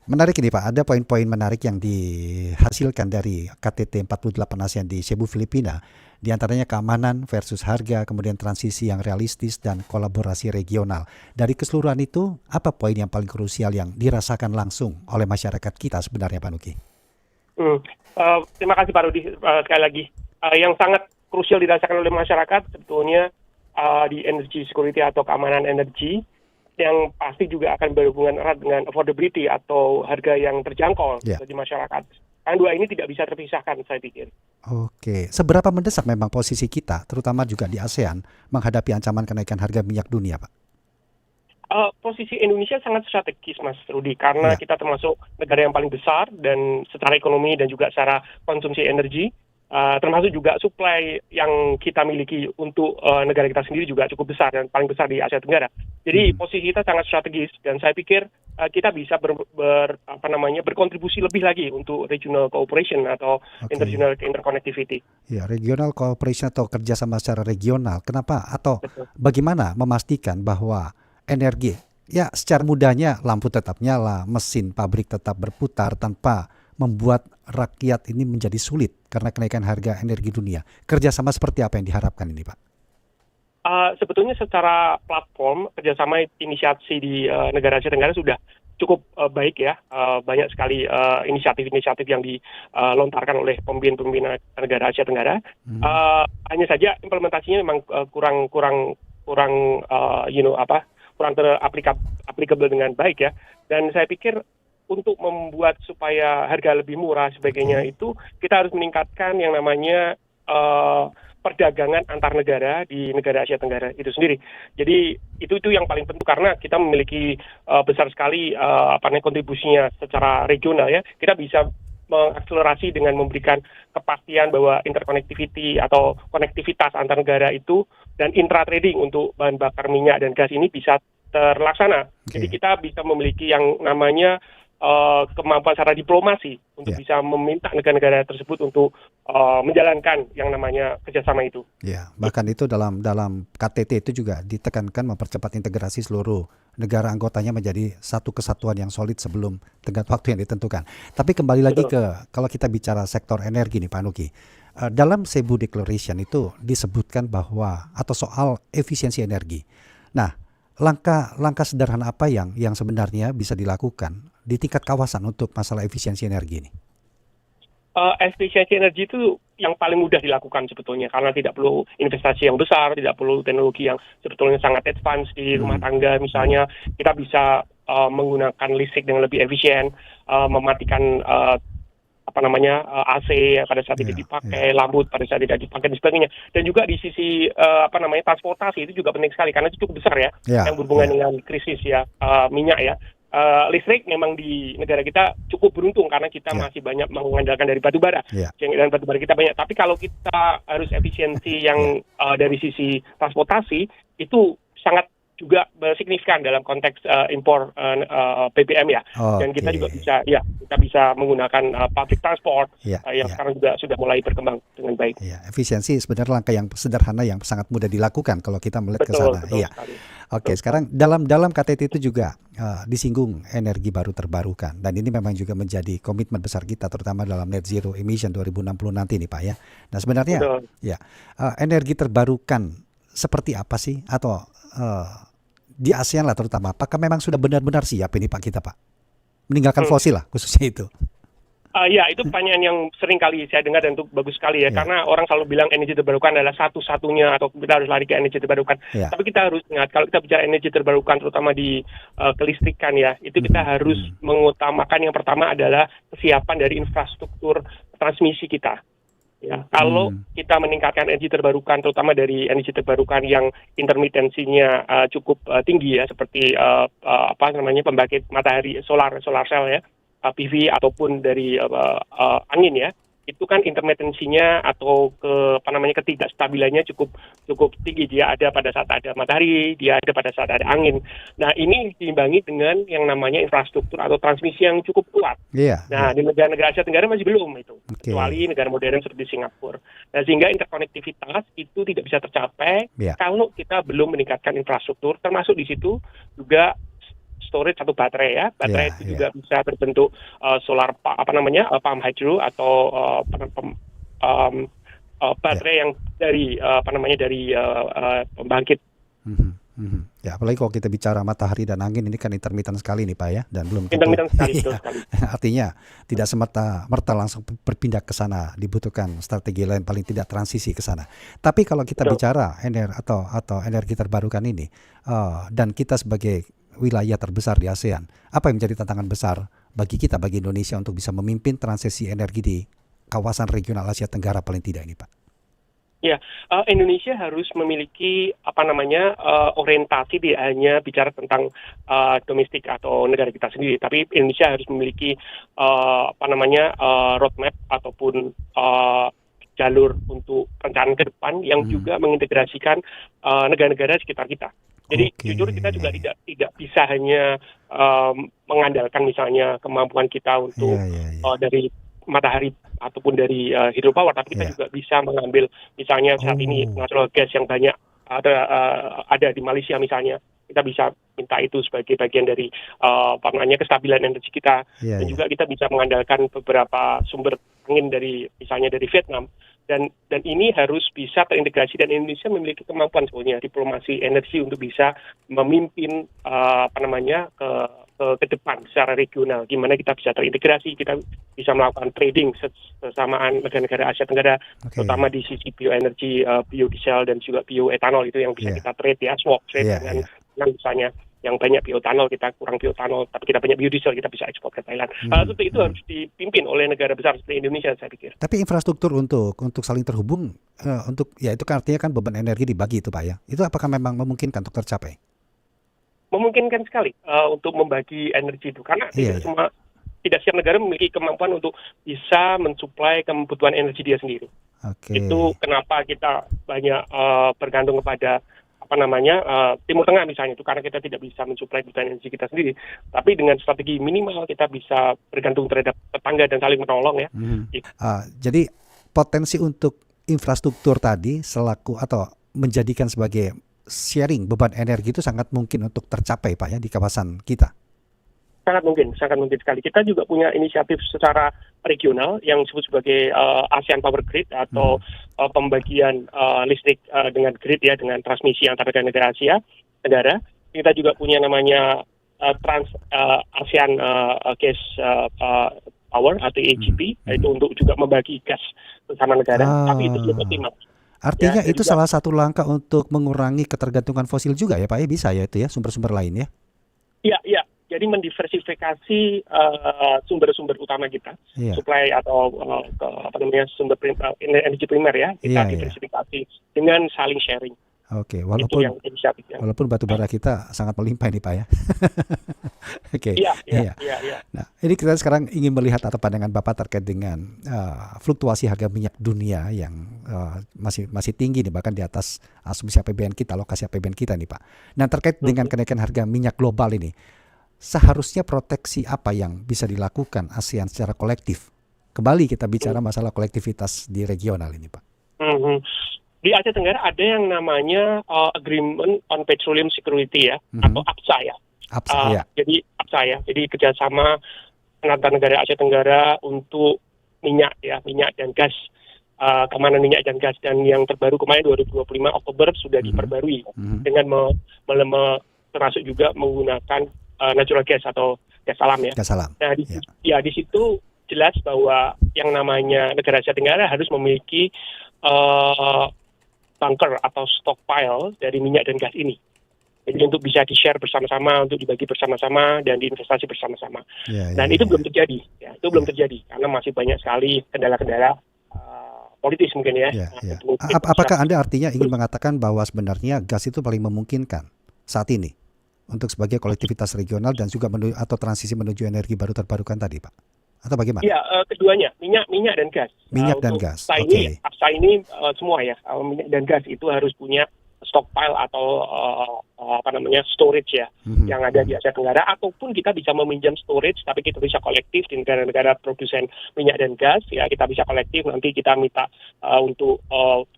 Menarik ini Pak, ada poin-poin menarik yang dihasilkan dari KTT 48 ASEAN di Cebu, Filipina. Di antaranya keamanan versus harga, kemudian transisi yang realistis, dan kolaborasi regional. Dari keseluruhan itu, apa poin yang paling krusial yang dirasakan langsung oleh masyarakat kita sebenarnya Pak Nuki? Hmm. Terima kasih Pak Rudi, sekali lagi. Yang sangat krusial dirasakan oleh masyarakat sebetulnya di energy security atau keamanan energi, yang pasti juga akan berhubungan erat dengan affordability atau harga yang terjangkau Ya. bagi masyarakat. Karena dua ini tidak bisa terpisahkan, saya pikir. Oke, seberapa mendesak memang posisi kita, terutama juga di ASEAN, menghadapi ancaman kenaikan harga minyak dunia Pak? Posisi Indonesia sangat strategis, Mas Rudi, karena Ya. kita termasuk negara yang paling besar dan secara ekonomi dan juga secara konsumsi energi, termasuk juga supply yang kita miliki untuk negara kita sendiri juga cukup besar dan paling besar di Asia Tenggara. Jadi posisi kita sangat strategis dan saya pikir kita bisa berkontribusi lebih lagi untuk regional cooperation atau Oke. international interconnectivity. Ya, regional cooperation atau kerjasama secara regional. Kenapa? Atau Betul. bagaimana memastikan bahwa energi, ya secara mudahnya lampu tetap nyala, mesin pabrik tetap berputar tanpa membuat rakyat ini menjadi sulit karena kenaikan harga energi dunia. Kerjasama seperti apa yang diharapkan ini Pak? Sebetulnya secara platform kerjasama inisiasi di negara Asia Tenggara sudah cukup baik ya. Banyak sekali inisiatif-inisiatif yang dilontarkan oleh pemimpin-pemimpin negara Asia Tenggara. Hanya saja implementasinya memang kurang applicable dengan baik ya. Dan saya pikir untuk membuat supaya harga lebih murah sebagainya itu kita harus meningkatkan yang namanya perdagangan antar negara di negara Asia Tenggara itu sendiri. Jadi itu yang paling penting karena kita memiliki besar sekali kontribusinya secara regional ya. Kita bisa mengakselerasi dengan memberikan kepastian bahwa interconnectivity atau konektivitas antar negara itu dan intra trading untuk bahan bakar minyak dan gas ini bisa terlaksana. Jadi kita bisa memiliki yang namanya kemampuan secara diplomasi untuk bisa meminta negara-negara tersebut untuk menjalankan yang namanya kerjasama itu. Ya, bahkan itu dalam KTT itu juga ditekankan mempercepat integrasi seluruh negara anggotanya menjadi satu kesatuan yang solid sebelum tenggat waktu yang ditentukan. Tapi kembali lagi kalau kita bicara sektor energi nih Pak Nuki, dalam Cebu Declaration itu disebutkan bahwa atau soal efisiensi energi. Nah, langkah sederhana apa yang sebenarnya bisa dilakukan di tingkat kawasan untuk masalah efisiensi energi ini? Efisiensi energi itu yang paling mudah dilakukan sebetulnya karena tidak perlu investasi yang besar, tidak perlu teknologi yang sebetulnya sangat advance di rumah tangga. Misalnya kita bisa menggunakan listrik dengan lebih efisien, mematikan AC pada saat tidak dipakai, lampu pada saat tidak dipakai dan sebagainya. Dan juga di sisi transportasi itu juga penting sekali karena itu cukup besar ya yang berhubungan dengan krisis ya minyak ya. Listrik memang di negara kita cukup beruntung karena kita masih banyak mengandalkan dari batu bara. Dan batu bara kita banyak. Tapi kalau kita harus efisiensi yang dari sisi transportasi itu sangat juga signifikan dalam konteks impor BBM ya. Dan kita juga bisa menggunakan public transport yang sekarang juga sudah mulai berkembang dengan baik. Ya, efisiensi sebenarnya langkah yang sederhana yang sangat mudah dilakukan kalau kita melihat ke sana. Iya. Oke, sekarang dalam KTT itu juga disinggung energi baru terbarukan dan ini memang juga menjadi komitmen besar kita terutama dalam net zero emission 2060 nanti nih Pak ya. Nah, sebenarnya energi terbarukan seperti apa sih atau di ASEAN lah terutama, apakah memang sudah benar-benar siap ini Pak kita Pak meninggalkan fosil lah khususnya itu? Ya, itu pertanyaan yang sering kali saya dengar dan itu bagus sekali ya, karena orang selalu bilang energi terbarukan adalah satu-satunya atau kita harus lari ke energi terbarukan. Tapi kita harus ingat, kalau kita bicara energi terbarukan terutama di kelistrikan ya, itu kita harus mengutamakan yang pertama adalah kesiapan dari infrastruktur transmisi kita. Ya, kalau kita meningkatkan energi terbarukan, terutama dari energi terbarukan yang intermitensinya cukup tinggi ya, seperti pembangkit matahari solar cell ya, PV ataupun dari angin ya, itu kan intermitensinya atau ketidakstabilannya cukup tinggi. Dia ada pada saat ada matahari, dia ada pada saat ada angin. Nah, ini diimbangi dengan yang namanya infrastruktur atau transmisi yang cukup kuat. Nah, di negara-negara Asia Tenggara masih belum itu, kecuali negara modern seperti Singapura. Nah, sehingga interkonektivitas itu tidak bisa tercapai kalau kita belum meningkatkan infrastruktur, termasuk di situ juga storage atau baterai ya. Baterai itu juga bisa berbentuk solar pump hydro atau baterai yang dari pembangkit. Ya, apalagi kalau kita bicara matahari dan angin ini kan intermittent sekali nih Pak ya, dan belum tentu. Intermittent sekali, betul sekali. Artinya tidak semata-merta langsung berpindah ke sana, dibutuhkan strategi lain, paling tidak transisi ke sana. Tapi kalau kita bicara energi terbarukan ini, dan kita sebagai wilayah terbesar di ASEAN, apa yang menjadi tantangan besar bagi kita, bagi Indonesia untuk bisa memimpin transisi energi di kawasan regional Asia Tenggara paling tidak ini Pak? Ya, Indonesia harus memiliki orientasi tidak hanya bicara tentang domestik atau negara kita sendiri, tapi Indonesia harus memiliki roadmap ataupun jalur untuk perencanaan ke depan yang juga mengintegrasikan negara-negara sekitar kita. Jadi jujur kita juga tidak bisa hanya mengandalkan misalnya kemampuan kita untuk dari matahari ataupun dari hydropower, tapi kita juga bisa mengambil misalnya saat ini natural gas yang banyak ada di Malaysia misalnya, kita bisa minta itu sebagai bagian dari kestabilan energi kita, dan juga kita bisa mengandalkan beberapa sumber angin dari misalnya dari Vietnam, dan ini harus bisa terintegrasi, dan Indonesia memiliki kemampuan sebetulnya diplomasi energi untuk bisa memimpin ke depan secara regional, gimana kita bisa terintegrasi, kita bisa melakukan trading sesamaan negara-negara Asia Tenggara, terutama di sisi bioenergi, biodiesel dan juga bioetanol, itu yang bisa kita trade ya, swap trade dengan misalnya yang banyak bioetanol, kita kurang bioetanol, tapi kita banyak biodiesel, kita bisa ekspor ke Thailand. Seperti itu harus dipimpin oleh negara besar seperti Indonesia, saya pikir. Tapi infrastruktur untuk saling terhubung, itu kan artinya kan beban energi dibagi itu Pak ya. Itu apakah memang memungkinkan untuk tercapai? Memungkinkan sekali untuk membagi energi itu, karena tidak setiap negara memiliki kemampuan untuk bisa mensuplai kebutuhan energi dia sendiri. Itu kenapa kita banyak bergantung kepada Timur Tengah misalnya, itu karena kita tidak bisa mensuplai kebutuhan energi kita sendiri. Tapi dengan strategi minimal kita bisa bergantung terhadap tetangga dan saling menolong ya. Jadi potensi untuk infrastruktur tadi selaku atau menjadikan sebagai sharing beban energi itu sangat mungkin untuk tercapai Pak ya di kawasan kita. Sangat mungkin sekali. Kita juga punya inisiatif secara regional yang disebut sebagai ASEAN Power Grid atau pembagian listrik dengan grid ya, dengan transmisi antar negara Asia Tenggara. Kita juga punya namanya Trans ASEAN Gas Power atau AGP, yaitu untuk juga membagi gas bersama negara, tapi itu belum optimal. Artinya itu salah satu langkah untuk mengurangi ketergantungan fosil juga ya Pak ya, bisa ya itu ya, sumber-sumber lain ya? Iya. Jadi mendiversifikasi sumber-sumber utama kita, supply atau sumber energi primer ya, kita diversifikasi dengan saling sharing. Walaupun batu bara kita sangat melimpah ini Pak ya. Iya. Nah, ini kita sekarang ingin melihat atau pandangan Bapak terkait dengan fluktuasi harga minyak dunia yang masih tinggi nih, bahkan di atas asumsi APBN kita, alokasi APBN kita nih Pak. Nah, terkait dengan kenaikan harga minyak global ini, seharusnya proteksi apa yang bisa dilakukan ASEAN secara kolektif? Kembali kita bicara masalah kolektivitas di regional ini Pak. Di Asia Tenggara ada yang namanya Agreement on Petroleum Security ya, atau APSA ya. Jadi APSA ya, jadi kerjasama antar negara Asia Tenggara untuk minyak dan gas, keamanan minyak dan gas, dan yang terbaru kemarin 2025 Oktober sudah diperbarui dengan termasuk juga menggunakan natural gas atau gas alam ya. Gas alam. Nah di situ jelas bahwa yang namanya negara Asia Tenggara harus memiliki bunker atau stockpile dari minyak dan gas ini. Jadi untuk bisa di-share bersama-sama, untuk dibagi bersama-sama, dan diinvestasi bersama-sama. Itu belum terjadi. Itu belum terjadi, karena masih banyak sekali kendala-kendala politis mungkin ya. Apakah Anda artinya ingin mengatakan bahwa sebenarnya gas itu paling memungkinkan saat ini untuk sebagai kolektivitas regional dan juga atau transisi menuju energi baru terbarukan tadi Pak? Atau bagaimana? Iya, keduanya, minyak dan gas. Minyak dan gas. APSA ini semua ya, minyak dan gas itu harus punya stockpile atau storage ya yang ada di Asia Tenggara, ataupun kita bisa meminjam storage tapi kita bisa kolektif di negara-negara produsen minyak dan gas ya, kita bisa kolektif, nanti kita minta untuk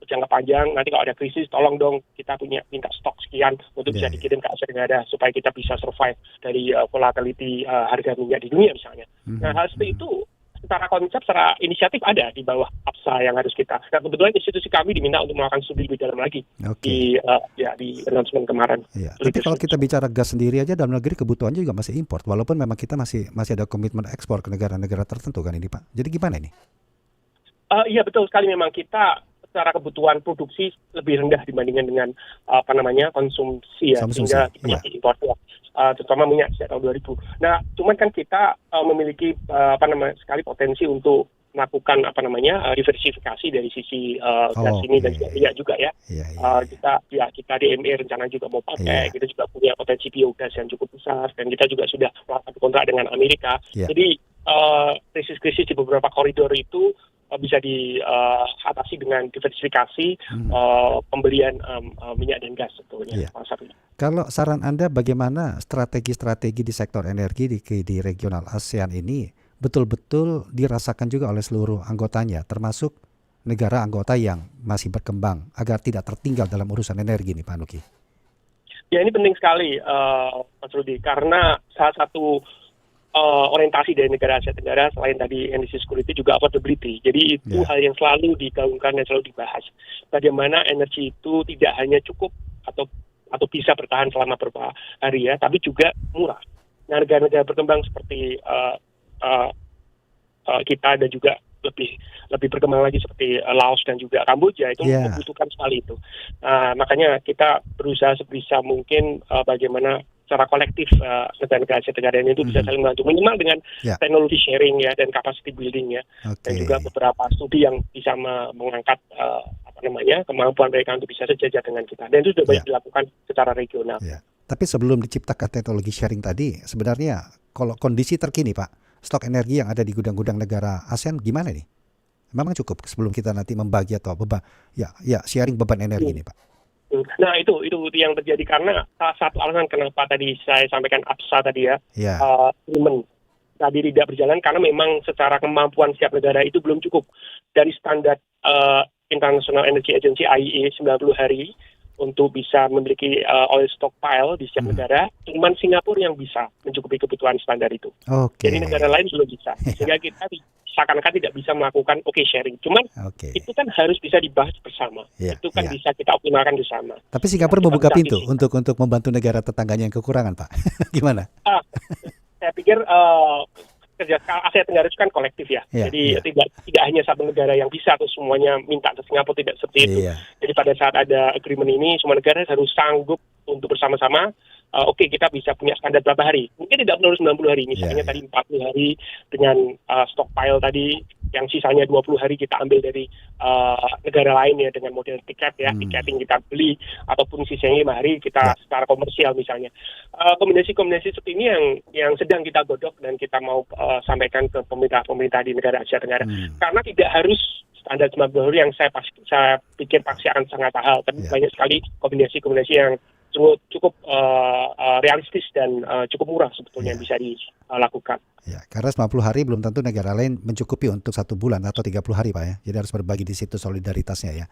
jangka panjang, nanti kalau ada krisis tolong dong kita minta stok sekian untuk bisa dikirim ke Asia Tenggara supaya kita bisa survive dari volatility harga minyak di dunia misalnya. Nah, hal seperti itu secara konsep, secara inisiatif ada di bawah APSA yang harus kita. Nah, kebetulan institusi kami diminta untuk melakukan studi lebih dalam lagi di announcement kemarin. Ya. Tapi kalau kita bicara gas sendiri aja dalam negeri kebutuhannya juga masih import, walaupun memang kita masih ada komitmen ekspor ke negara-negara tertentu kan ini Pak. Jadi gimana ini? Iya betul sekali, memang kita secara kebutuhan produksi lebih rendah dibandingkan dengan konsumsi ya, sehingga kita masih impor ya. Terutama minyak sejak tahun 2000. Nah, cuman kan kita memiliki sekali potensi untuk melakukan diversifikasi dari sisi gas ini dan juga minyak juga ya. Kita DME rencana juga mau pakai. Kita juga punya potensi biogas yang cukup besar, dan kita juga sudah melakukan kontrak dengan Amerika. Jadi krisis-krisis di beberapa koridor itu bisa diatasi dengan diversifikasi pembelian minyak dan gas sebetulnya. Kalau saran Anda bagaimana strategi-strategi di sektor energi di regional ASEAN ini betul-betul dirasakan juga oleh seluruh anggotanya, termasuk negara anggota yang masih berkembang, agar tidak tertinggal dalam urusan energi nih Pak Nuki? Ya, ini penting sekali Mas Rudi, karena salah satu orientasi dari negara Asia Tenggara selain tadi energy security juga affordability. Jadi itu hal yang selalu digaungkan dan selalu dibahas. Bagaimana energi itu tidak hanya cukup atau bisa bertahan selama beberapa hari ya, tapi juga murah. Nah, negara-negara berkembang seperti kita dan juga lebih berkembang lagi seperti Laos dan juga Kamboja itu membutuhkan sekali itu. Makanya kita berusaha sebisa mungkin bagaimana secara kolektif negara-negara Asia Tenggara ini itu bisa saling membantu, minimal dengan teknologi sharing ya dan capacity building ya, dan juga beberapa studi yang bisa mengangkat kemampuan mereka untuk bisa sejajar dengan kita, dan itu sudah banyak dilakukan secara regional. Tapi sebelum diciptakan teknologi sharing tadi, sebenarnya kalau kondisi terkini Pak, stok energi yang ada di gudang-gudang negara ASEAN gimana nih? Memang cukup sebelum kita nanti membagi atau sharing beban energi nih Pak? Nah, itu yang terjadi karena salah satu alasan kenapa tadi saya sampaikan APSA tadi agreement tadi tidak berjalan, karena memang secara kemampuan setiap negara itu belum cukup. Dari standar International Energy Agency IEA 90 hari untuk bisa memiliki oil stockpile di setiap negara, cuma Singapura yang bisa mencukupi kebutuhan standar itu. Jadi negara lain belum bisa. Sehingga kita seakan-akan tidak bisa melakukan sharing. Cuman itu kan harus bisa dibahas bersama. Itu kan bisa kita optimalkan bersama. Tapi Singapura membuka pintu untuk membantu negara tetangganya yang kekurangan, Pak. Gimana? Saya pikir kerja Asia Tenggara itu kan kolektif ya. Jadi tidak hanya satu negara yang bisa atau semuanya minta ke Singapura, tidak seperti itu. Jadi pada saat ada agreement ini, semua negara harus sanggup untuk bersama-sama. Kita bisa punya standar berapa hari. Mungkin tidak perlu 90 hari. Misalnya tadi 40 hari dengan stockpile tadi, yang sisanya 20 hari kita ambil dari negara lain ya dengan model tiket ya, tiketing kita beli, ataupun sisanya 5 hari kita secara komersial misalnya. Kombinasi-kombinasi seperti ini yang sedang kita godok dan kita mau sampaikan ke pemerintah di negara Asia Tenggara. Karena tidak harus standar 90 hari yang saya pikir pasti akan sangat mahal, tapi banyak sekali kombinasi-kombinasi yang cukup realistis dan cukup murah sebetulnya bisa dilakukan. Karena 90 hari belum tentu negara lain mencukupi untuk 1 bulan atau 30 hari Pak ya. Jadi harus berbagi di situ solidaritasnya ya.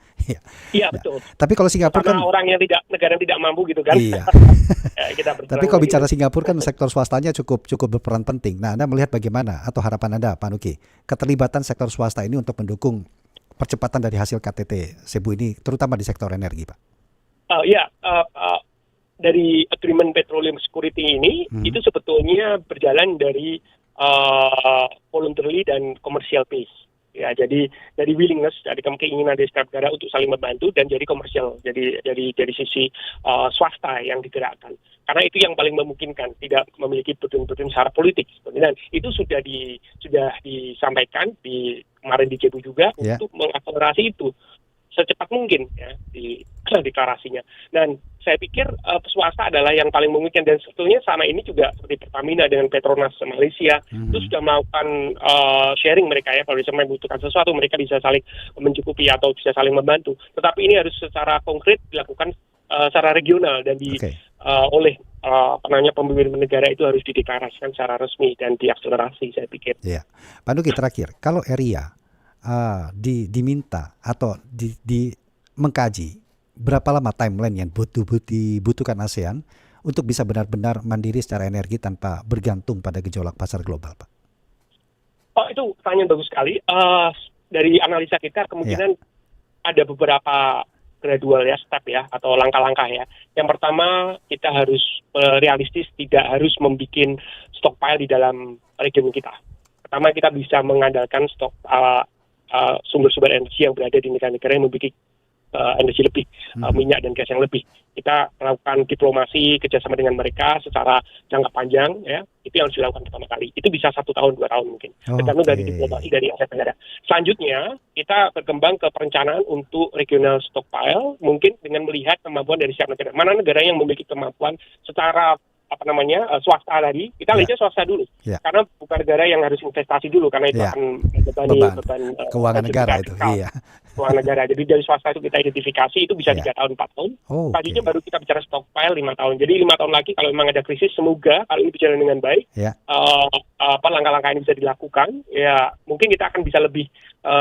Iya betul. Tapi kalau Singapura kan orang yang negara yang tidak mampu gitu kan. Tapi kalau bicara Singapura kan sektor swastanya cukup berperan penting. Nah, Anda melihat bagaimana atau harapan Anda Pak Nuki keterlibatan sektor swasta ini untuk mendukung percepatan dari hasil KTT Cebu ini, terutama di sektor energi Pak? Dari agreement petroleum security ini itu sebetulnya berjalan dari voluntary dan commercial base. Ya, jadi dari willingness, dari keinginan dari setiap negara untuk saling membantu, dan jadi komersial, jadi dari sisi swasta yang digerakkan. Karena itu yang paling memungkinkan, tidak memiliki burden secara politik. Dan itu sudah disampaikan kemarin di Cebu juga untuk mengakselerasi itu secepat mungkin ya di deklarasinya. Dan saya pikir swasta adalah yang paling memungkinkan, dan sebetulnya sama ini juga seperti Pertamina dengan Petronas Malaysia itu sudah melakukan sharing mereka ya, kalau bisa membutuhkan sesuatu mereka bisa saling mencukupi atau bisa saling membantu. Tetapi ini harus secara konkret dilakukan secara regional dan oleh pemimpin negara itu harus dideklarasikan secara resmi dan diakselerasi, saya pikir. Ya, Pak Nuki, terakhir, kalau area diminta atau mengkaji berapa lama timeline yang dibutuhkan ASEAN untuk bisa benar-benar mandiri secara energi tanpa bergantung pada gejolak pasar global, Pak? Oh, itu pertanyaan bagus sekali. Dari analisa kita kemungkinan ada beberapa gradual ya, step ya, atau langkah-langkah ya. Yang pertama, kita harus realistis, tidak harus membuat stockpile di dalam region kita. Pertama, kita bisa mengandalkan stok sumber-sumber energi yang berada di negara-negara yang memiliki energi lebih, minyak dan gas yang lebih. Kita melakukan diplomasi kerjasama dengan mereka secara jangka panjang, ya, itu yang harus dilakukan pertama kali. Itu bisa 1 tahun, 2 tahun mungkin, tergantung dari diplomasi dari aset negara. Selanjutnya, kita berkembang ke perencanaan untuk regional stockpile, mungkin dengan melihat kemampuan dari setiap negara. Mana negara yang memiliki kemampuan secara swasta tadi, kita lihatnya swasta dulu. Karena bukan negara yang harus investasi dulu, karena itu akan beban keuangan negara itu. Keuangan negara. Jadi dari swasta itu kita identifikasi, itu bisa 3 tahun, 4 tahun. Selanjutnya baru kita bicara stockpile 5 tahun. Jadi 5 tahun lagi kalau memang ada krisis, semoga kalau ini berjalan dengan baik, langkah-langkah ini bisa dilakukan, ya mungkin kita akan bisa lebih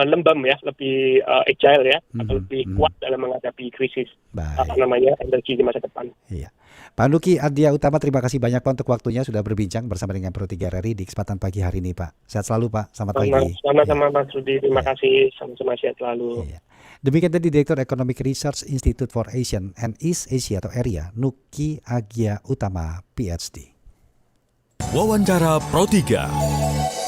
lembam ya, lebih agile ya, atau lebih kuat dalam menghadapi krisis energi di masa depan. Iya. Pak Nuki Ardia Utama, terima kasih banyak Pak untuk waktunya sudah berbincang bersama dengan Pro 3 RRI di kesempatan pagi hari ini, Pak. Sehat selalu, Pak. Selamat pagi. Sama-sama, Mas Rudi. Terima kasih. Sama-sama, sehat selalu. Iya. Demikian tadi Direktur Economic Research Institute for Asian and East Asia atau ERIA, Nuki Ardia Utama, PhD. Wawancara Pro 3.